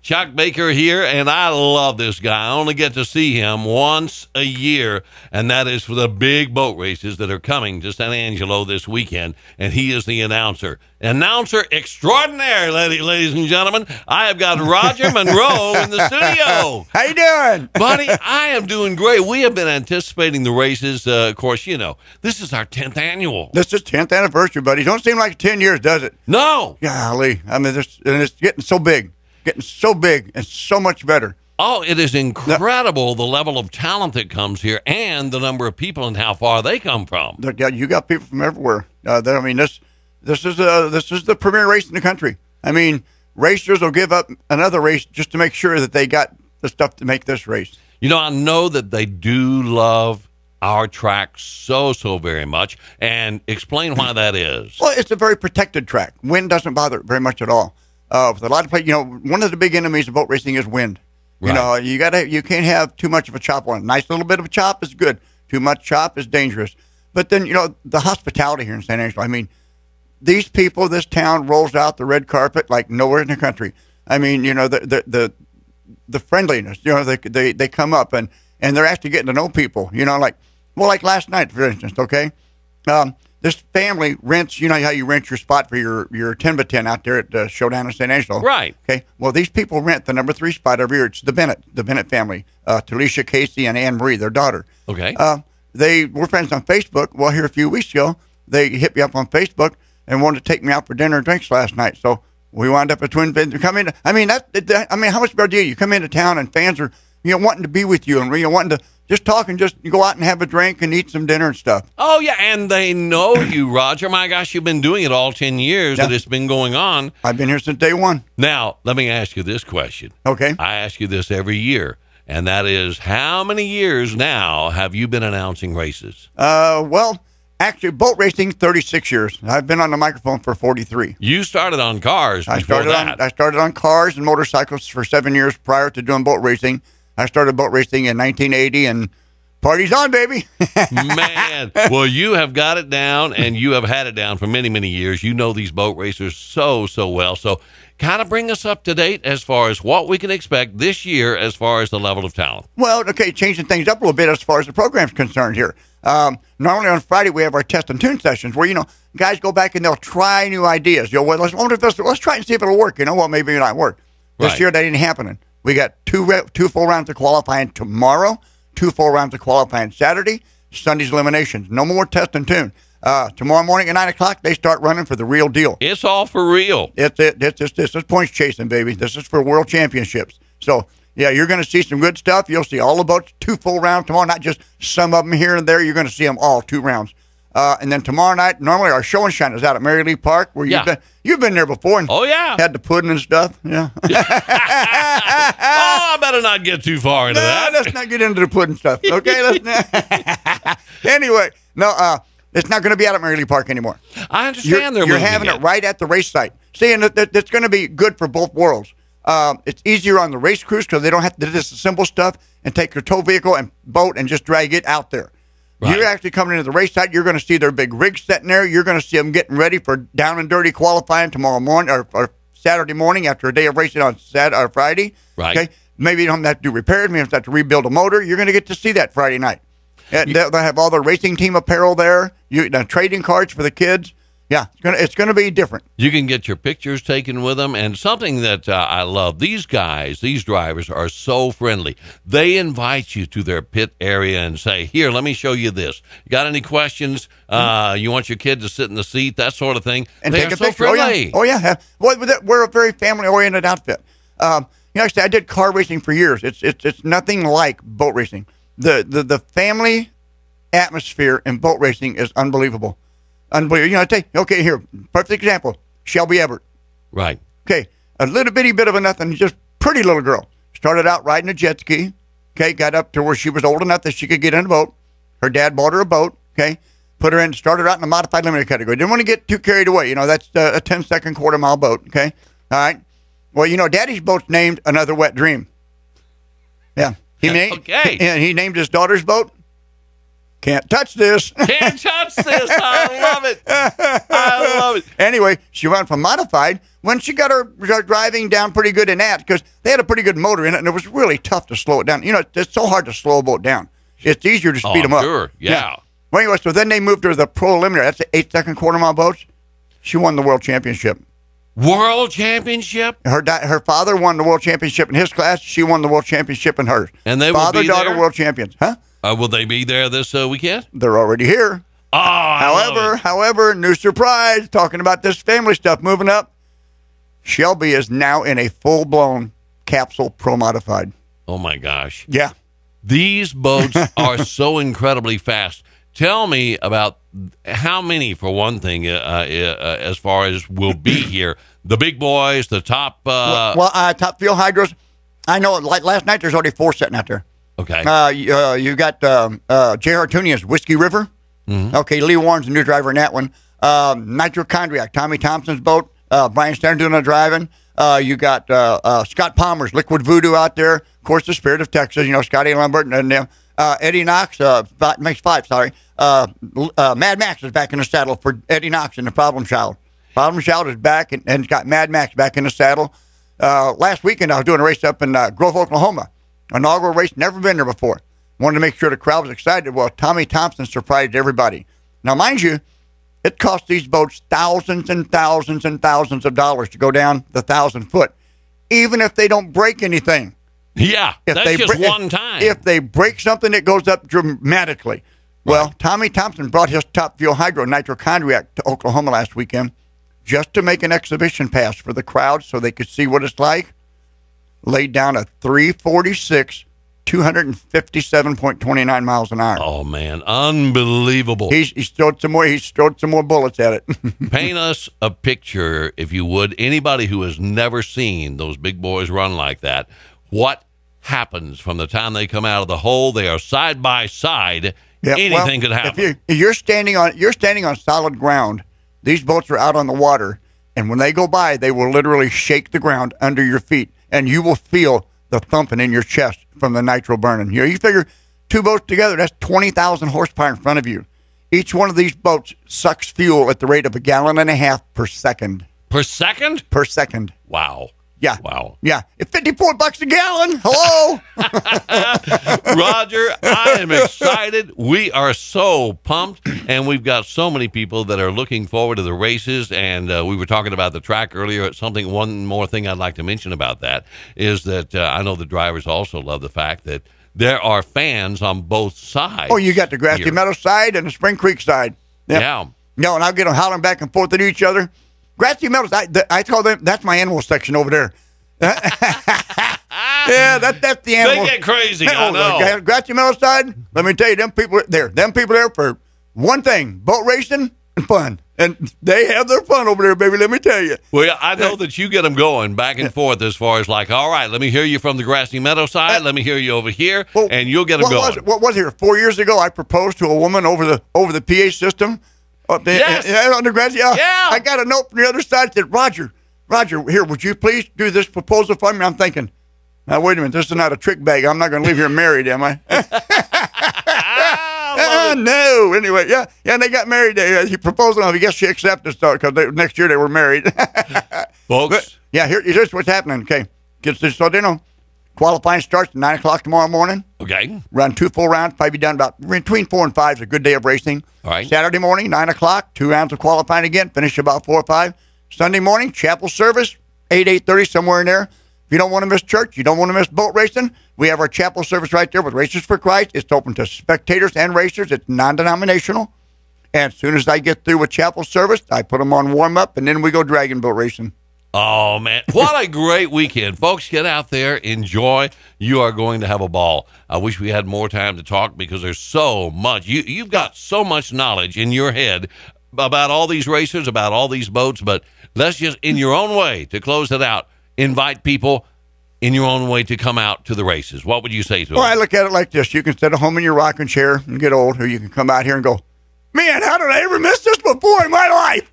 Chuck Baker here, and I love this guy. I only get to see him once a year, and that is for the big boat races that are coming to Sanangelo this weekend, and he is the announcer. Announcer extraordinaire, ladies and gentlemen. I have got Roger Monroe in the studio. How you doing? Buddy, I am doing great. We have been anticipating the races. Of course, you know, this is our 10th annual. This is 10th anniversary, buddy. Don't seem like 10 years, does it? No. Golly. I mean, it's getting so big. Getting so big and so much better. Oh, it is incredible, the level of talent that comes here and the number of people and how far they come from. You got people from everywhere. I mean, this is the premier race in the country. I mean, racers will give up another race just to make sure that they got the stuff to make this race. You know, I know that they do love our track so very much, and explain why that is. Well, it's a very protected track. Wind doesn't bother it very much at all. With a lot of places, you know, one of the big enemies of boat racing is wind. Right. You know, you can't have too much of a chop on it. Nice little bit of a chop is good. Too much chop is dangerous. But then, you know, the hospitality here in San Angelo. I mean, these people, this town rolls out the red carpet like nowhere in the country. I mean, you know, the friendliness. You know, they come up and they're actually getting to know people. You know, like last night, for instance. Okay. This family rents, you know how you rent your spot for your 10x10 out there at Showdown in San Angelo. Right. Okay. Well, these people rent the number 3 spot every year. It's the Bennett family, Talisha, Casey, and Anne Marie, their daughter. Okay. They were friends on Facebook. Well, here a few weeks ago, they hit me up on Facebook and wanted to take me out for dinner and drinks last night. So we wound up at Twin Bend. Come in. I mean, how much better do you come into town and fans are, you know, wanting to be with you and, you know, wanting to just talk and just go out and have a drink and eat some dinner and stuff. Oh, yeah, and they know you, Roger. My gosh, you've been doing it all 10 years that it's been going on. I've been here since day one. Now, let me ask you this question. Okay. I ask you this every year, and that is, how many years now have you been announcing races? Well, actually, boat racing, 36 years. I've been on the microphone for 43. You started on cars before that. I started on cars and motorcycles for 7 years prior to doing boat racing. I started boat racing in 1980, and party's on, baby. Man, well, you have got it down, and you have had it down for many years. You know these boat racers so well. So kind of bring us up to date as far as what we can expect this year as far as the level of talent. Well, okay, changing things up a little bit as far as the program's concerned here. Normally on Friday we have our test and tune sessions where, you know, guys go back and they'll try new ideas. You know, well, let's try and see if it'll work. You know, well, maybe it not work. This year that ain't happening. We got two full rounds of qualifying tomorrow, 2 full rounds of qualifying Saturday, Sunday's eliminations. No more test and tune. Tomorrow morning at 9 o'clock, they start running for the real deal. It's all for real. This is points chasing, baby. This is for world championships. So, yeah, you're going to see some good stuff. You'll see all the boats, 2 full rounds tomorrow, not just some of them here and there. You're going to see them all 2 rounds. And then tomorrow night, normally our show and shine is out at Mary Lee Park, where you've been there before. And had the pudding and stuff. Yeah. Oh, I better not get too far into that. Let's not get into the pudding stuff. Okay. Anyway, it's not going to be out at Mary Lee Park anymore. I understand you're having it right at the race site. See, and that's going to be good for both worlds. It's easier on the race crews because they don't have to disassemble stuff and take your tow vehicle and boat and just drag it out there. Right. You're actually coming into the race site. You're going to see their big rigs sitting there. You're going to see them getting ready for down and dirty qualifying tomorrow morning or Saturday morning after a day of racing on Saturday or Friday. Right. Okay. Maybe you don't have to do repairs. Maybe you have to rebuild a motor. You're going to get to see that Friday night. They'll have all the racing team apparel there. Trading cards for the kids. Yeah, it's gonna be different. You can get your pictures taken with them, and something that I love, these drivers are so friendly. They invite you to their pit area and say, here, let me show you this. You got any questions? You want your kid to sit in the seat, that sort of thing. And they take are a so picture. friendly. Oh, yeah. Well, we're a very family-oriented outfit. Actually, I did car racing for years. It's nothing like boat racing. The family atmosphere in boat racing is unbelievable. Unbelievable. Okay, here, perfect example. Shelby Everett. Right. Okay, a little bitty bit of a nothing, just pretty little girl. Started out riding a jet ski. Okay, got up to where she was old enough that she could get in a boat. Her dad bought her a boat. Okay, put her in, started out in the modified limited category. Didn't want to get too carried away. You know, that's a 10-second quarter-mile boat. Okay, all right. Well, you know, Daddy's boat's named Another Wet Dream. Yeah. He named his daughter's boat Can't touch this. Can't touch this. I love it. I love it. Anyway, she went from modified when she got her driving down pretty good in that because they had a pretty good motor in it, and it was really tough to slow it down. You know, it's so hard to slow a boat down. It's easier to speed them up. Sure, yeah. Well, anyway, so then they moved her to the preliminary. That's the 8-second quarter mile boats. She won the world championship. World championship? Her father won the world championship in his class. She won the world championship in hers. And they father, will be daughter, there? world champions. Huh? Will they be there this weekend? They're already here. Oh, However, new surprise, talking about this family stuff moving up. Shelby is now in a full-blown capsule pro modified. Oh, my gosh. Yeah. These boats are so incredibly fast. Tell me about how many, for one thing, as far as will be here. The big boys, the top... top fuel hydros. I know, like last night, there's already 4 sitting out there. Okay. You got J. Hartunia's Whiskey River. Mm-hmm. Okay, Lee Warren's the new driver in that one. Nitrochondriac, Tommy Thompson's boat. Brian Stern doing the driving. You got Scott Palmer's Liquid Voodoo out there. Of course, the Spirit of Texas, Scotty Lambert and them. Eddie Knox, makes 5, sorry. Mad Max is back in the saddle for Eddie Knox and the Problem Child. Problem Child is back and got Mad Max back in the saddle. Last weekend, I was doing a race up in Grove, Oklahoma. Inaugural race, never been there before. Wanted to make sure the crowd was excited. Well, Tommy Thompson surprised everybody. Now, mind you, it cost these boats thousands and thousands and thousands of dollars to go down the 1,000-foot, even if they don't break anything. Yeah, that's just one time. If they break something, it goes up dramatically. Well, right. Tommy Thompson brought his top fuel hydro nitrochondriac to Oklahoma last weekend just to make an exhibition pass for the crowd so they could see what it's like. Laid down a 346, 257.29 miles an hour. Oh, man. Unbelievable. He strode some more bullets at it. Paint us a picture, if you would. Anybody who has never seen those big boys run like that, what happens from the time they come out of the hole? They are side by side. Yep. Anything could happen. If you're standing on solid ground. These boats are out on the water, and when they go by, they will literally shake the ground under your feet, and you will feel the thumping in your chest from the nitro burning. You figure 2 boats together, that's 20,000 horsepower in front of you. Each one of these boats sucks fuel at the rate of 1.5 gallons per second. Per second? Per second. Wow. Yeah. Wow. Yeah. It's $54 a gallon. Hello. Roger, I am excited. We are so pumped, and we've got so many people that are looking forward to the races, and we were talking about the track earlier. One more thing I'd like to mention about that is that I know the drivers also love the fact that there are fans on both sides. Oh, you got the Grassy Meadows side and the Spring Creek side. Yep. Yeah. No, and I'll get them hollering back and forth at each other. Grassy Meadows, I call them, that's my animal section over there. Yeah, that's the animal. They get crazy, I know. Grassy Meadows side, let me tell you, them people there for one thing, boat racing and fun. And they have their fun over there, baby, let me tell you. Well, I know that you get them going back and forth as far as like, all right, let me hear you from the Grassy Meadow side, let me hear you over here, and you'll get them going. What was it, 4 years ago, I proposed to a woman over the PA system. Yes. Undergraduate. Yeah. I got a note from the other side that said, Roger, here, would you please do this proposal for me? I'm thinking, now, wait a minute, this is not a trick bag. I'm not going to leave here married, am I? No. Anyway, yeah, and they got married. He proposed, I guess she accepted because next year they were married. Folks. But, here's what's happening. Okay, qualifying starts at 9 o'clock tomorrow morning. Okay. Run 2 full rounds, probably done about between 4 and 5 is a good day of racing. All right. Saturday morning, 9 o'clock, 2 rounds of qualifying again, finish about 4 or 5. Sunday morning, chapel service, 8:30, somewhere in there. If you don't want to miss church, you don't want to miss boat racing, we have our chapel service right there with Racers for Christ. It's open to spectators and racers. It's non-denominational. And as soon as I get through with chapel service, I put them on warm-up, and then we go dragon boat racing. Oh, man. What a great weekend. Folks, get out there. Enjoy. You are going to have a ball. I wish we had more time to talk because there's so much. You've got so much knowledge in your head about all these racers, about all these boats, but let's just, in your own way, to close it out, invite people in your own way to come out to the races. What would you say to them? Well, I look at it like this. You can sit at home in your rocking chair and get old, or you can come out here and go, man, how did I ever miss this before in my life?